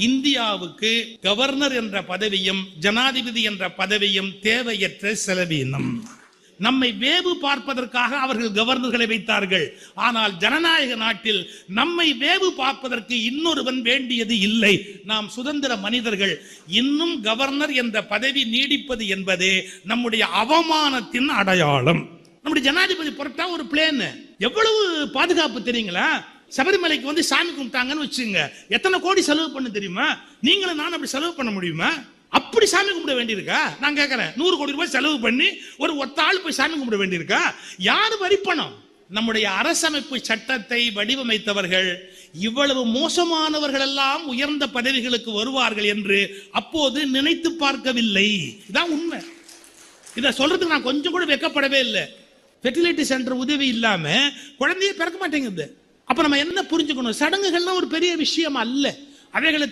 இந்தியாவுக்கு கவர்னர் என்ற பதவியும் ஜனாதிபதி என்ற பதவியும் தேவையற்ற செலவீனம். நம்மை வேவு பார்ப்பதற்காக அவர்கள் கவர்னர்களை வைத்தார்கள். ஆனால் ஜனநாயக நாட்டில் நம்மை வேவு பார்ப்பதற்கு இன்னொருவன் வேண்டியது இல்லை. நாம் சுதந்திர மனிதர்கள். இன்னும் கவர்னர் என்ற பதவி நீடிப்பது என்பது நம்முடைய அவமானத்தின் அடையாளம். நம்முடைய ஜனாதிபதி புறப்பட்டா ஒரு பிளேன், எவ்வளவு பாதுகாப்பு தெரியுங்களா? சபரிமலைக்கு வந்து சாமி கும்பிட்டாங்கன்னு வச்சுங்க, எத்தனை கோடி செலவு பண்ண தெரியுமா? நீங்களும் நானும் அப்படி செலவு பண்ண முடியுமா? அப்படி சாமி கும்பிட வேண்டியிருக்கா? நான் கேட்கிறேன், 100 கோடி ரூபாய் செலவு பண்ணி ஒரு ஒத்த ஆள் போய் சாமி கும்பிட வேண்டியிருக்கா? யாரு வரிப்பணம்? நம்முடைய அரசமைப்பு சட்டத்தை வடிவமைத்தவர்கள் இவ்வளவு மோசமானவர்கள் எல்லாம் உயர்ந்த பதவிகளுக்கு வருவார்கள் என்று அப்போது நினைத்து பார்க்கவில்லை. இதான் உண்மை. இதை சொல்றதுக்கு நான் கொஞ்சம் கூட வெக்கப்படவே இல்லை. ஃபெர்டிலிட்டி சென்டர் உதவி இல்லாம குழந்தையே பிறக்க மாட்டேங்குது. அப்ப நம்ம என்ன புரிஞ்சுக்கணும்? சடங்குகள்லாம் ஒரு பெரிய விஷயம் அல்ல. அவைகளை